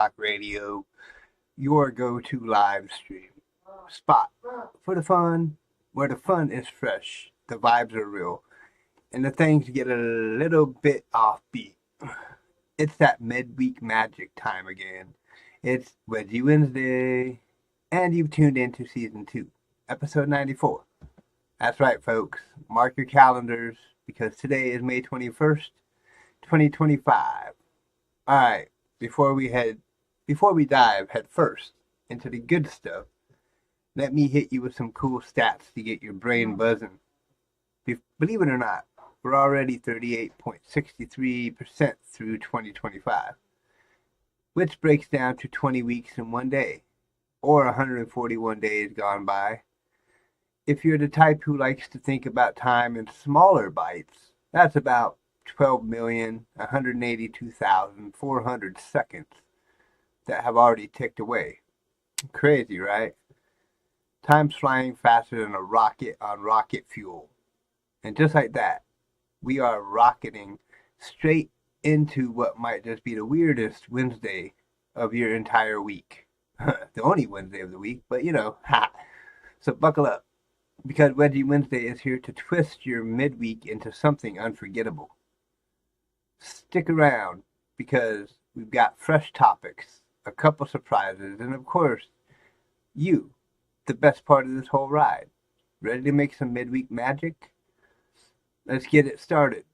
Talk Radio, your go-to live stream spot for the fun, where the fun is fresh, the vibes are real, and the things get a little bit offbeat. It's that midweek magic time again. It's Wedgie Wednesday, and you've tuned into Season 2, Episode 94. That's right, folks. Mark your calendars, because today is May 21st, 2025. Alright, before we dive head first into the good stuff, let me hit you with some cool stats to get your brain buzzing. Believe it or not, we're already 38.63% through 2025, which breaks down to 20 weeks and 1 day, or 141 days gone by. If you're the type who likes to think about time in smaller bites, that's about 12,182,400 seconds that have already ticked away. Crazy, right? Time's flying faster than a rocket on rocket fuel. And just like that, we are rocketing straight into what might just be the weirdest Wednesday of your entire week. The only Wednesday of the week, but ha! So buckle up, because Wedgie Wednesday is here to twist your midweek into something unforgettable. Stick around, because we've got fresh topics, a couple surprises, and of course, you, the best part of this whole ride. Ready to make some midweek magic? Let's get it started.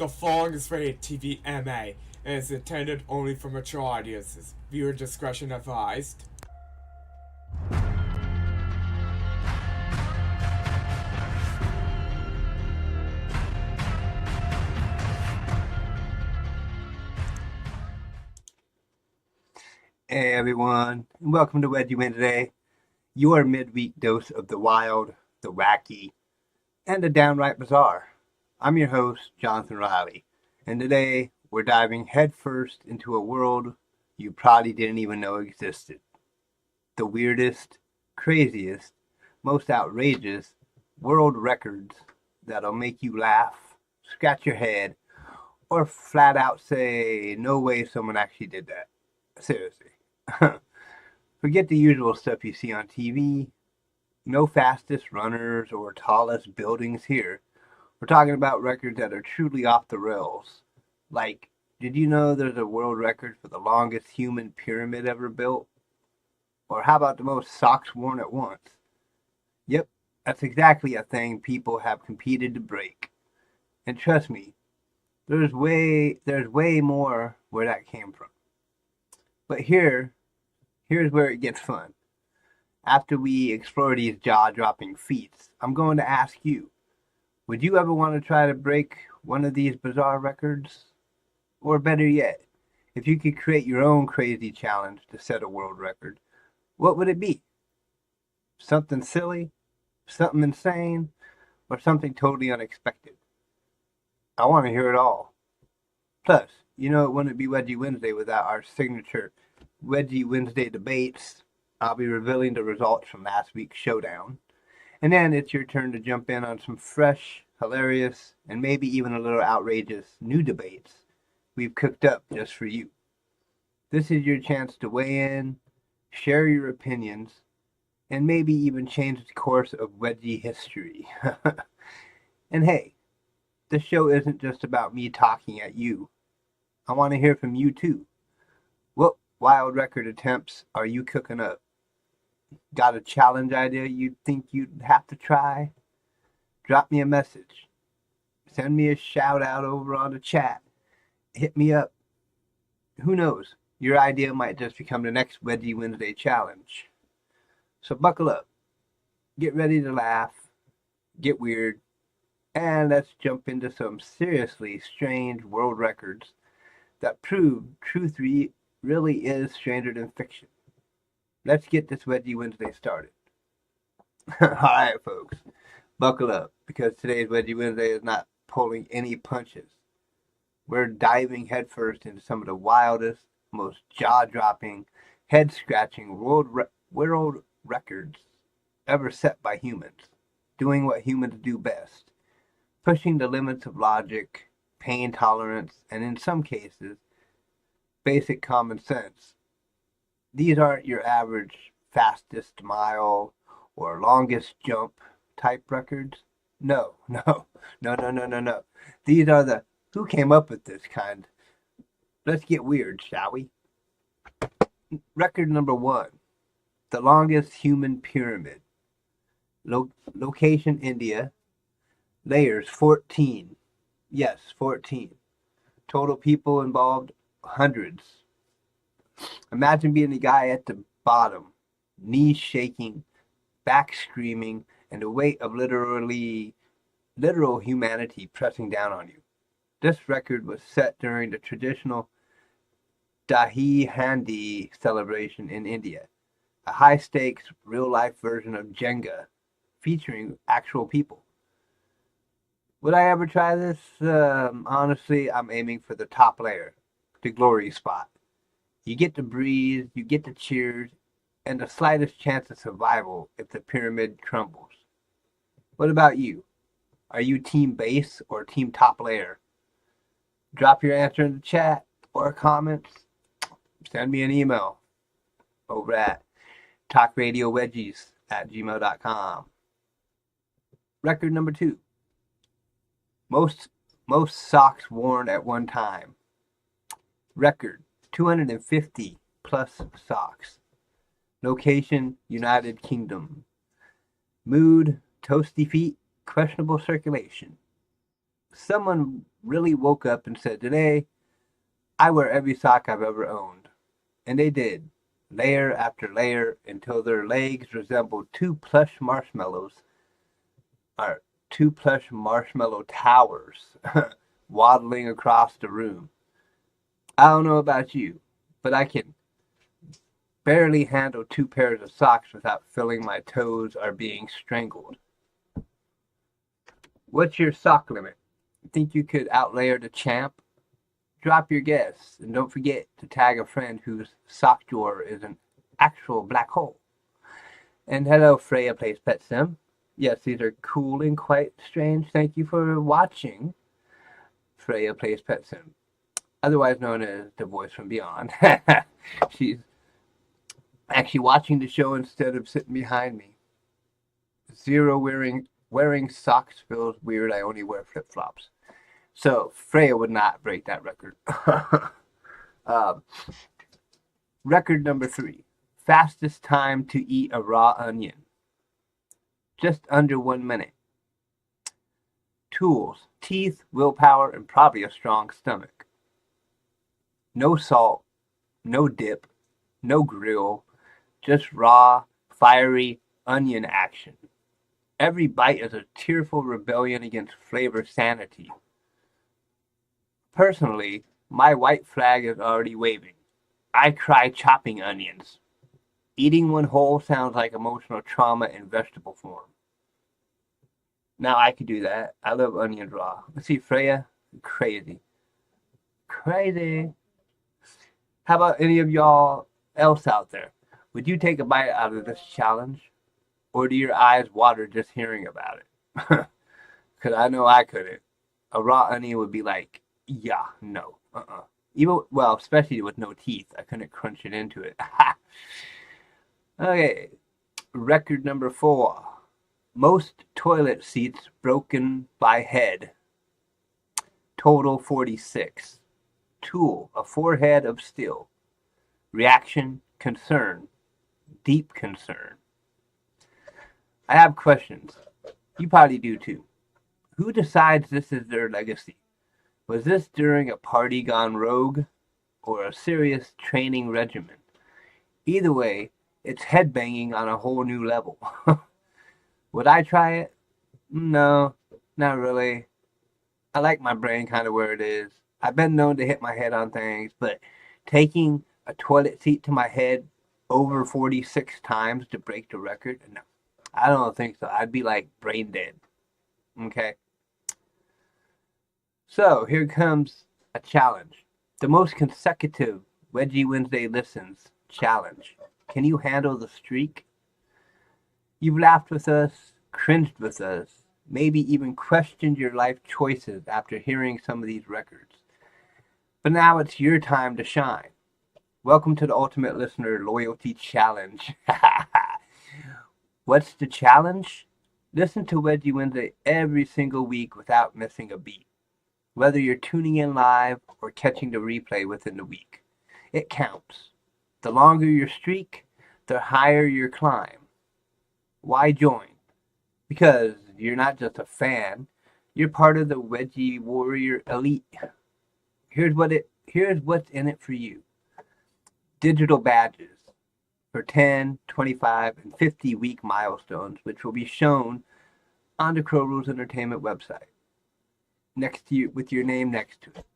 The following is rated TV MA and is intended only for mature audiences. Viewer discretion advised. Hey everyone, and welcome to Wedgie Wednesday, your midweek dose of the wild, the wacky, and the downright bizarre. I'm your host, Jonathan Riley, and today we're diving headfirst into a world you probably didn't even know existed. The weirdest, craziest, most outrageous world records that'll make you laugh, scratch your head, or flat out say, no way someone actually did that. Seriously. Forget the usual stuff you see on TV. No fastest runners or tallest buildings here. We're talking about records that are truly off the rails. Like, did you know there's a world record for the longest human pyramid ever built? Or how about the most socks worn at once? Yep, that's exactly a thing people have competed to break. And trust me, there's way more where that came from. But here's where it gets fun. After we explore these jaw-dropping feats, I'm going to ask you, would you ever want to try to break one of these bizarre records? Or better yet, if you could create your own crazy challenge to set a world record, what would it be? Something silly? Something insane? Or something totally unexpected? I want to hear it all. Plus, it wouldn't be Wedgie Wednesday without our signature Wedgie Wednesday debates. I'll be revealing the results from last week's showdown. And then it's your turn to jump in on some fresh, hilarious, and maybe even a little outrageous new debates we've cooked up just for you. This is your chance to weigh in, share your opinions, and maybe even change the course of Wedgie history. And hey, this show isn't just about me talking at you. I want to hear from you too. What wild record attempts are you cooking up? Got a challenge idea you think you'd have to try? Drop me a message. Send me a shout out over on the chat. Hit me up. Who knows? Your idea might just become the next Wedgie Wednesday challenge. So buckle up. Get ready to laugh. Get weird. And let's jump into some seriously strange world records that prove truth really is stranger than fiction. Let's get this Wedgie Wednesday started. Alright, folks. Buckle up, because today's Wedgie Wednesday is not pulling any punches. We're diving headfirst into some of the wildest, most jaw-dropping, head-scratching world records ever set by humans, doing what humans do best, pushing the limits of logic, pain tolerance, and in some cases, basic common sense. These aren't your average fastest mile or longest jump type records. No. These are the who came up with this kind. Let's get weird, shall we? Record number 1. The longest human pyramid. Location, India. Layers, 14. Yes, 14. Total people involved, hundreds. Imagine being the guy at the bottom, knees shaking, back screaming, and the weight of literal humanity pressing down on you. This record was set during the traditional Dahi Handi celebration in India, a high-stakes, real-life version of Jenga, featuring actual people. Would I ever try this? Honestly, I'm aiming for the top layer, the glory spot. You get to breathe, you get to cheers, and the slightest chance of survival if the pyramid crumbles. What about you? Are you team base or team top layer? Drop your answer in the chat or comments. Send me an email over at talkradiowedgies@gmail.com. Record number 2. Most socks worn at one time. Record 250 plus socks. Location, United Kingdom. Mood, toasty feet, questionable circulation. Someone really woke up and said, today I wear every sock I've ever owned. And they did, layer after layer, until their legs resembled two plush marshmallows, or two plush marshmallow towers waddling across the room. I don't know about you, but I can barely handle two pairs of socks without feeling my toes are being strangled. What's your sock limit? Think you could outlayer the champ? Drop your guess, and don't forget to tag a friend whose sock drawer is an actual black hole. And hello, Freya Plays Pet Sim. Yes, these are cool and quite strange. Thank you for watching Freya Plays Pet Sim, otherwise known as the voice from beyond. She's actually watching the show instead of sitting behind me. Zero wearing socks feels weird. I only wear flip flops. So Freya would not break that record. um, record number 3: fastest time to eat a raw onion. Just under 1 minute. Tools: teeth, willpower, and probably a strong stomach. No salt, no dip, no grill, just raw, fiery onion action. Every bite is a tearful rebellion against flavor sanity. Personally, my white flag is already waving. I cry chopping onions. Eating one whole sounds like emotional trauma in vegetable form. Now I could do that. I love onions raw. Let's see, Freya, crazy. Crazy. How about any of y'all else out there? Would you take a bite out of this challenge? Or do your eyes water just hearing about it? Because I know I couldn't. A raw onion would be like, yeah, no, Even, well, especially with no teeth, I couldn't crunch it into it. Okay, record number 4. Most toilet seats broken by head. Total 46. Tool: a forehead of steel. Reaction: concern. Deep concern. I have questions. You probably do too. Who decides this is their legacy? Was this during a party gone rogue or a serious training regimen? Either way, it's headbanging on a whole new level. Would I try it? No, not really. I like my brain kind of where it is. I've been known to hit my head on things, but taking a toilet seat to my head over 46 times to break the record? No, I don't think so. I'd be like brain dead. Okay? So here comes a challenge. The most consecutive Wedgie Wednesday listens challenge. Can you handle the streak? You've laughed with us, cringed with us, maybe even questioned your life choices after hearing some of these records. But now it's your time to shine. Welcome to the Ultimate Listener Loyalty Challenge. What's the challenge? Listen to Wedgie Wednesday every single week without missing a beat. Whether you're tuning in live or catching the replay within the week, it counts. The longer your streak, the higher your climb. Why join? Because you're not just a fan, you're part of the Wedgie Warrior Elite. Here's what's in it for you. Digital badges for 10, 25, and 50 week milestones, which will be shown on the Crow Rules Entertainment website. Next to you, with your name next to it.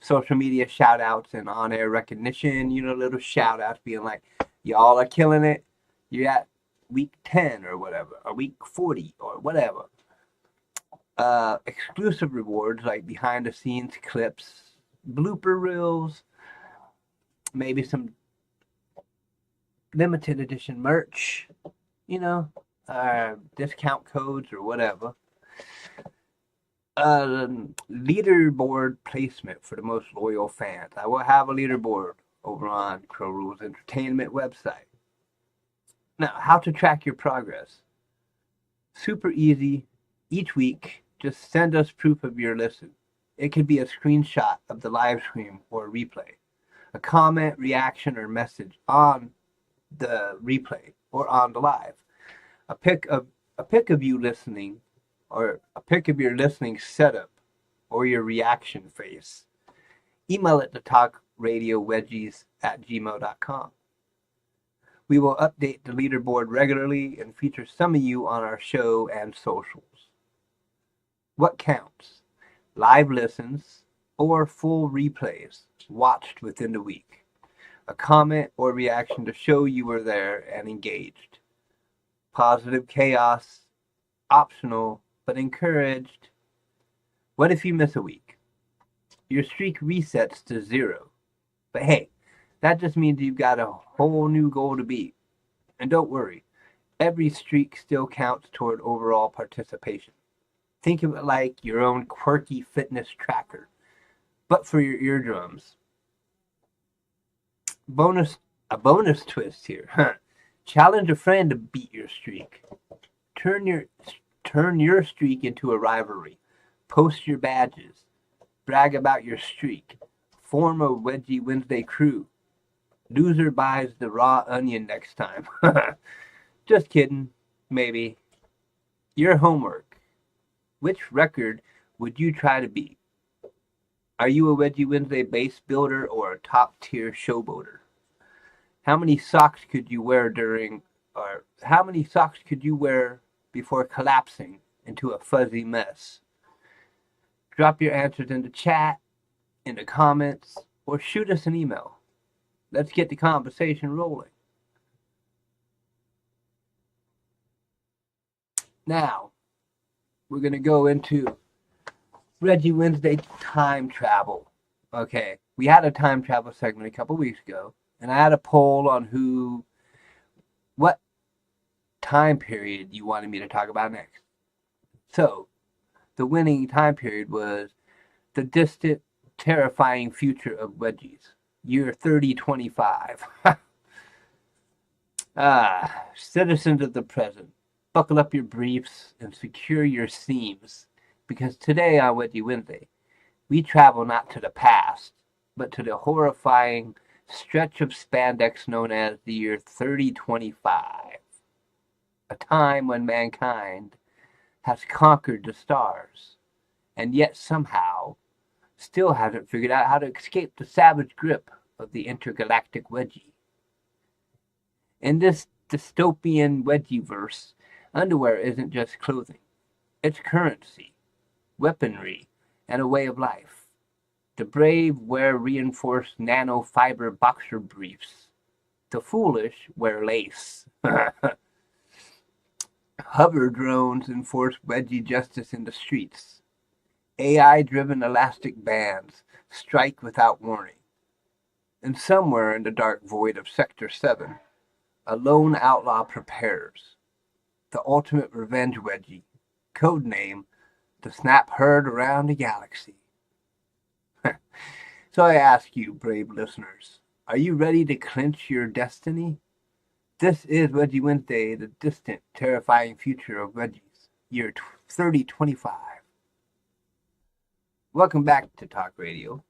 Social media shout outs and on air recognition, little shout outs being like, y'all are killing it. You're at week 10 or whatever, or week 40 or whatever. Exclusive rewards like behind the scenes clips, blooper reels, maybe some limited edition merch, discount codes or whatever. Leaderboard placement for the most loyal fans. I will have a leaderboard over on Crow Rules Entertainment website. Now, how to track your progress. Super easy. Each week, just send us proof of your listen. It could be a screenshot of the live stream or replay, a comment, reaction, or message on the replay or on the live. A pic of you listening, or a pic of your listening setup or your reaction face. Email it to talkradiowedgies@gmail.com. We will update the leaderboard regularly and feature some of you on our show and socials. What counts? Live listens or full replays watched within the week. A comment or reaction to show you were there and engaged. Positive chaos, optional but encouraged. What if you miss a week? Your streak resets to 0. But hey, that just means you've got a whole new goal to beat. And don't worry, every streak still counts toward overall participation. Think of it like your own quirky fitness tracker, but for your eardrums. A bonus twist here. Challenge a friend to beat your streak. Turn your streak into a rivalry. Post your badges. Brag about your streak. Form a Wedgie Wednesday crew. Loser buys the raw onion next time. Just kidding. Maybe. Your homework. Which record would you try to beat? Are you a Wedgie Wednesday base builder or a top tier showboater? How many socks could you wear before collapsing into a fuzzy mess? Drop your answers in the chat, in the comments, or shoot us an email. Let's get the conversation rolling. Now, we're going to go into Wedgie Wednesday time travel. Okay, we had a time travel segment a couple weeks ago, and I had a poll on what time period you wanted me to talk about next. So, the winning time period was the distant, terrifying future of wedgies, year 3025. Citizens of the present, buckle up your briefs and secure your seams, because today on Wedgie Wednesday, we travel not to the past, but to the horrifying stretch of spandex known as the year 3025, a time when mankind has conquered the stars, and yet somehow still hasn't figured out how to escape the savage grip of the intergalactic wedgie. In this dystopian wedgieverse, underwear isn't just clothing. It's currency, weaponry, and a way of life. The brave wear reinforced nanofiber boxer briefs. The foolish wear lace. Hover drones enforce wedgie justice in the streets. AI-driven elastic bands strike without warning. And somewhere in the dark void of Sector 7, a lone outlaw prepares. The ultimate revenge wedgie, codename the snap heard around the galaxy. So I ask you, brave listeners, are you ready to clinch your destiny? This is Wedgie Wednesday, the distant, terrifying future of wedgies, year 3025. Welcome back to Talk Radio,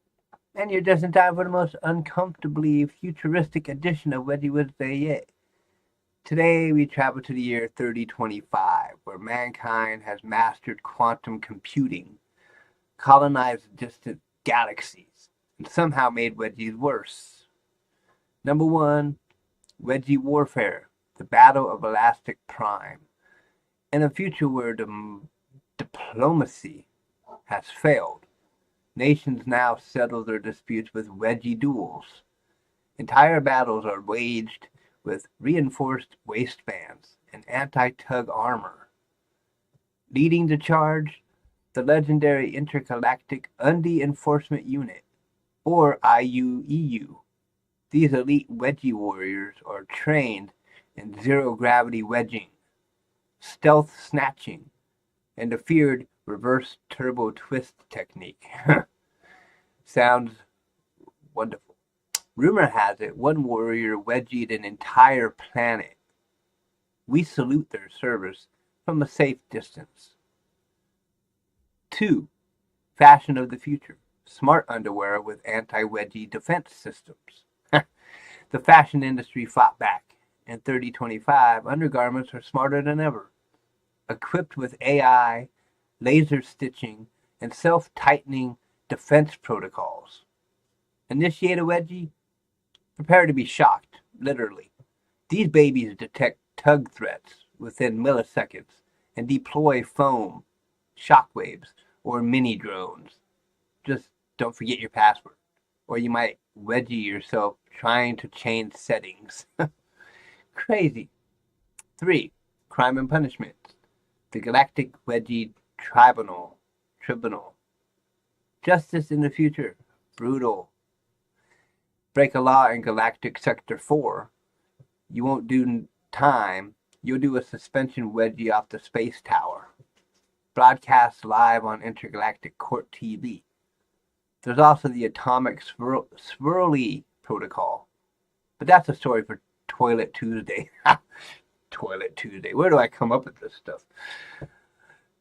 and you're just in time for the most uncomfortably futuristic edition of Wedgie Wednesday yet. Today we travel to the year 3025, where mankind has mastered quantum computing, colonized distant galaxies, and somehow made wedgies worse. Number 1, Wedgie Warfare, the Battle of Elastic Prime. In a future where diplomacy has failed, nations now settle their disputes with wedgie duels. Entire battles are waged with reinforced waistbands and anti-tug armor. Leading the charge, the legendary Intergalactic Undie Enforcement Unit, or IUEU. These elite wedgie warriors are trained in zero-gravity wedging, stealth snatching, and the feared reverse turbo twist technique. Sounds wonderful. Rumor has it one warrior wedgied an entire planet. We salute their service from a safe distance. 2. Fashion of the future. Smart underwear with anti-wedgie defense systems. The fashion industry fought back. In 3025, undergarments are smarter than ever. Equipped with AI, laser stitching, and self-tightening defense protocols. Initiate a wedgie? Prepare to be shocked, literally. These babies detect tug threats within milliseconds and deploy foam, shockwaves, or mini drones. Just don't forget your password, or you might wedgie yourself trying to change settings. Crazy. 3. Crime and Punishment. The Galactic Wedgie Tribunal. Justice in the future. Brutal. Break a law in Galactic Sector 4. You won't do time. You'll do a suspension wedgie off the space tower. Broadcast live on Intergalactic Court TV. There's also the Atomic Swirly Protocol. But that's a story for Toilet Tuesday. Toilet Tuesday. Where do I come up with this stuff?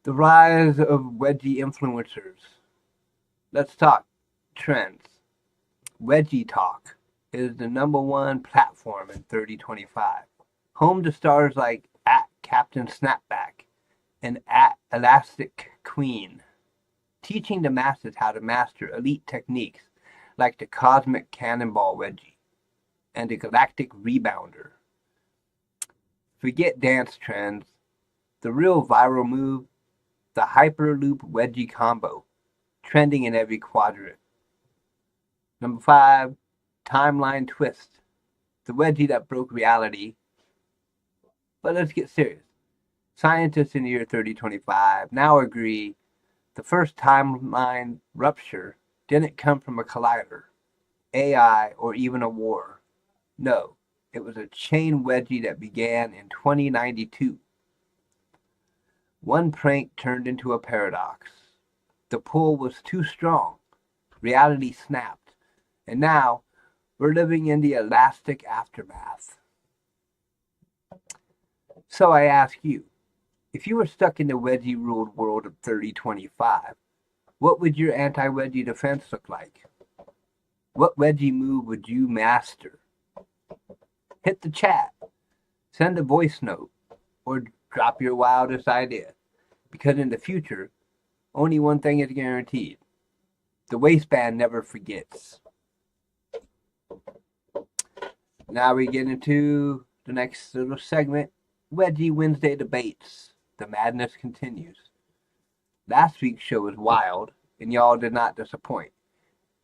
The rise of wedgie influencers. Let's talk trends. Wedgie Talk is the #1 platform in 3025. Home to stars like @Captain Snapback and @Elastic Queen, teaching the masses how to master elite techniques like the Cosmic Cannonball Wedgie and the Galactic Rebounder. Forget dance trends. The real viral move, the Hyperloop Wedgie combo, trending in every quadrant. 5, Timeline Twist, the wedgie that broke reality. But let's get serious. Scientists in the year 3025 now agree the first timeline rupture didn't come from a collider, AI, or even a war. No, it was a chain wedgie that began in 2092. One prank turned into a paradox. The pull was too strong. Reality snapped. And now we're living in the elastic aftermath. So I ask you, if you were stuck in the wedgie-ruled world of 3025, what would your anti-wedgie defense look like? What wedgie move would you master? Hit the chat, send a voice note, or drop your wildest idea. Because in the future, only one thing is guaranteed. The waistband never forgets. Now we get into the next little segment, Wedgie Wednesday debates. The madness continues. Last week's show was wild, and y'all did not disappoint.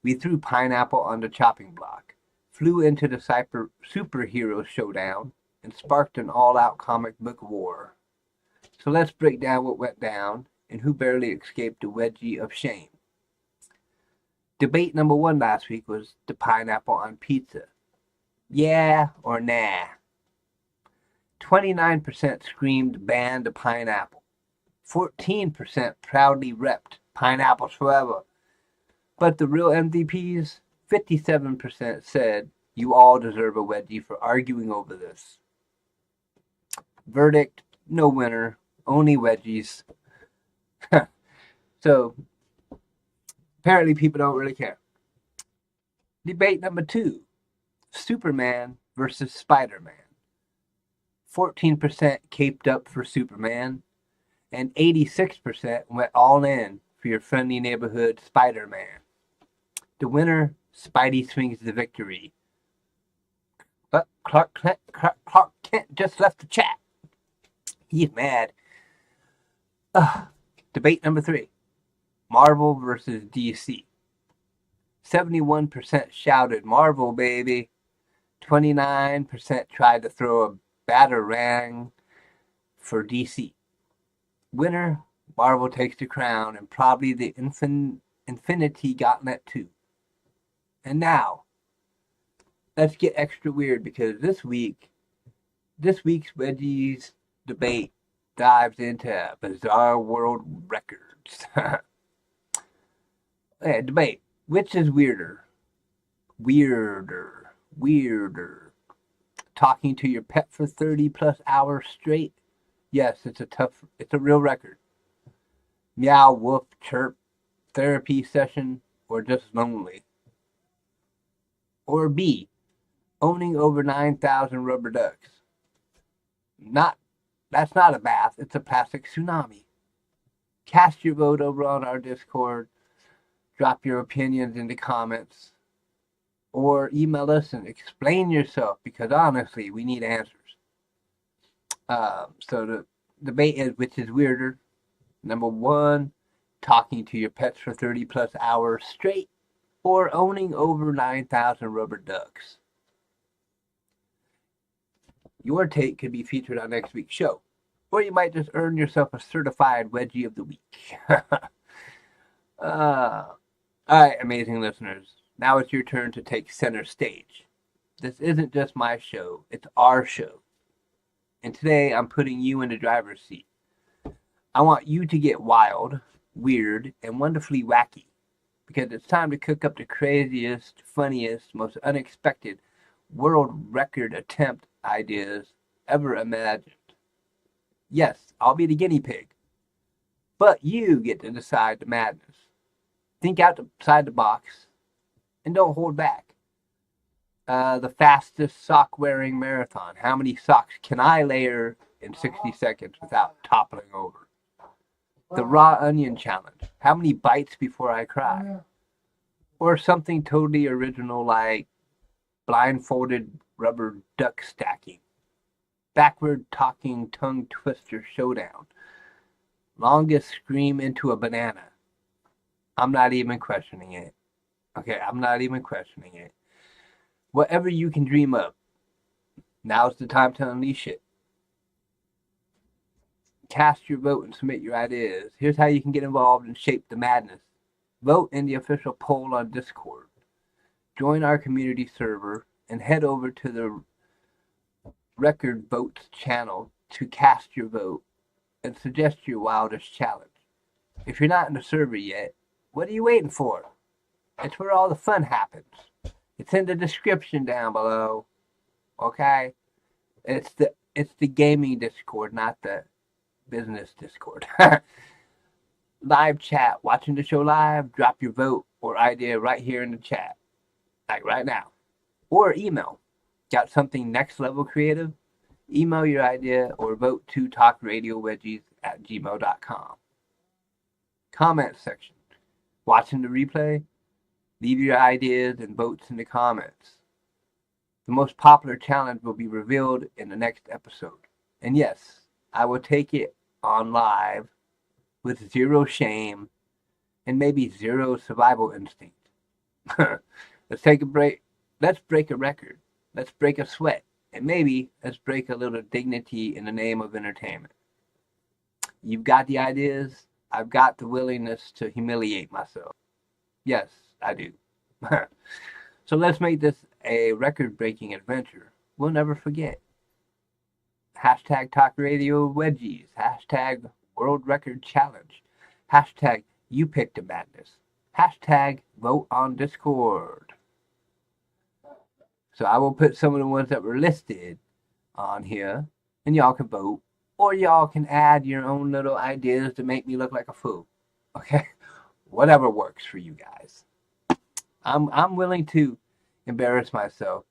We threw pineapple on the chopping block, flew into the superhero showdown, and sparked an all-out comic book war. So let's break down what went down and who barely escaped the wedgie of shame. Debate #1 last week was the pineapple on pizza. Yeah or nah? 29% screamed ban the pineapple. 14% proudly repped pineapples forever. But the real MVPs, 57% said you all deserve a wedgie for arguing over this. Verdict, no winner, only wedgies. So, apparently people don't really care. Debate #2, Superman versus Spider-Man. 14% caped up for Superman, and 86% went all in for your friendly neighborhood Spider-Man. The winner, Spidey swings the victory. But Clark Kent just left the chat. He's mad. Debate #3, Marvel versus DC. 71% shouted Marvel, baby. 29% tried to throw a batarang for DC. Winner, Marvel takes the crown and probably the Infinity Gauntlet too. And now, let's get extra weird because this week's Wedgies debate dives into bizarre world records. Okay, debate. Which is weirder? Weirder. Talking to your pet for 30+ hours straight? Yes, it's a real record. Meow, woof, chirp, therapy session, or just lonely. Or B, owning over 9,000 rubber ducks. That's not a bath, it's a plastic tsunami. Cast your vote over on our Discord. Drop your opinions in the comments. Or email us and explain yourself, because honestly, we need answers. So the debate is, which is weirder? Number one, talking to your pets for 30 plus hours straight, or owning over 9,000 rubber ducks. Your take could be featured on next week's show, or you might just earn yourself a certified Wedgie of the Week. All right, amazing listeners. Now it's your turn to take center stage. This isn't just my show, it's our show. And today I'm putting you in the driver's seat. I want you to get wild, weird, and wonderfully wacky, because it's time to cook up the craziest, funniest, most unexpected world record attempt ideas ever imagined. Yes, I'll be the guinea pig, but you get to decide the madness. Think outside the box and don't hold back. The fastest sock wearing marathon. How many socks can I layer in 60 seconds without toppling over? The raw onion challenge. How many bites before I cry? Or something totally original like blindfolded rubber duck stacking. Backward talking tongue twister showdown. Longest scream into a banana. I'm not even questioning it. Okay, I'm not even questioning it. Whatever you can dream of, now's the time to unleash it. Cast your vote and submit your ideas. Here's how you can get involved and shape the madness. Vote in the official poll on Discord. Join our community server and head over to the Record Votes channel to cast your vote and suggest your wildest challenge. If you're not in the server yet, what are you waiting for? It's where all the fun happens. It's in the description down below. Okay? It's the gaming Discord, not the business Discord. Live chat, watching the show live, drop your vote or idea right here in the chat. Like right now. Or email. Got something next level creative? Email your idea or vote to talkradiowedgies@gmail.com. Comment section. Watching the replay? Leave your ideas and votes in the comments. The most popular challenge will be revealed in the next episode. And yes, I will take it on live with zero shame and maybe zero survival instinct. Let's take a break. Let's break a record. Let's break a sweat. And maybe let's break a little dignity in the name of entertainment. You've got the ideas. I've got the willingness to humiliate myself. Yes, I do. So let's make this a record-breaking adventure we'll never forget. Hashtag Talk Radio Wedgies. Hashtag World Record Challenge. Hashtag You Picked a Madness. Hashtag Vote on Discord. So I will put some of the ones that were listed on here, and y'all can vote, or y'all can add your own little ideas to make me look like a fool. Okay? Whatever works for you guys. I'm willing to embarrass myself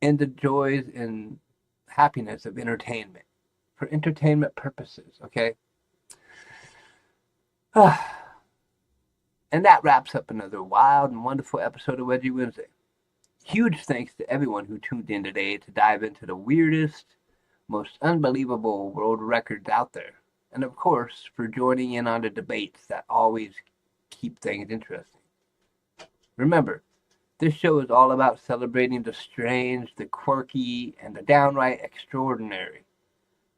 in the joys and happiness of entertainment for entertainment purposes, okay? And that wraps up another wild and wonderful episode of Wedgie Wednesday. Huge thanks to everyone who tuned in today to dive into the weirdest, most unbelievable world records out there. And of course, for joining in on the debates that always keep things interesting. Remember, this show is all about celebrating the strange, the quirky, and the downright extraordinary.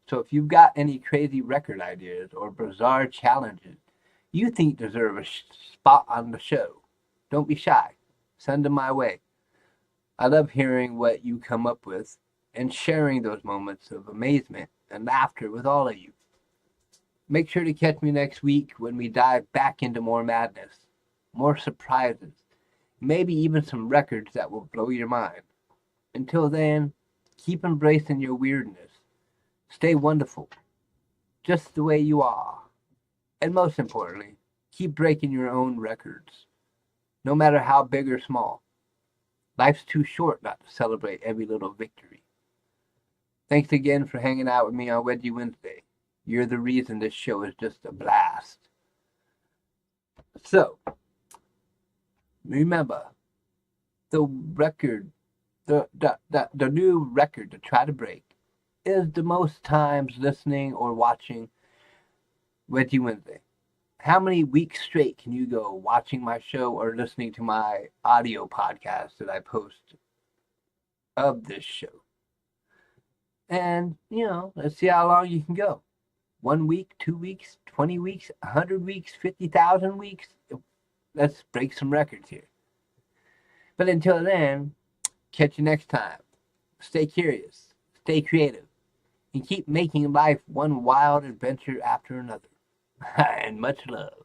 So if you've got any crazy record ideas or bizarre challenges you think deserve a spot on the show, don't be shy. Send them my way. I love hearing what you come up with and sharing those moments of amazement and laughter with all of you. Make sure to catch me next week when we dive back into more madness, more surprises, maybe even some records that will blow your mind. Until then, keep embracing your weirdness. Stay wonderful, just the way you are. And most importantly, keep breaking your own records, no matter how big or small. Life's too short not to celebrate every little victory. Thanks again for hanging out with me on Wedgie Wednesday. You're the reason this show is just a blast. So, remember, the record, the new record to try to break is the most times listening or watching Wedgie Wednesday. How many weeks straight can you go watching my show or listening to my audio podcast that I post of this show? And, let's see how long you can go. 1 week, 2 weeks, 20 weeks, 100 weeks, 50,000 weeks. Let's break some records here. But until then, catch you next time. Stay curious, stay creative, and keep making life one wild adventure after another. And much love.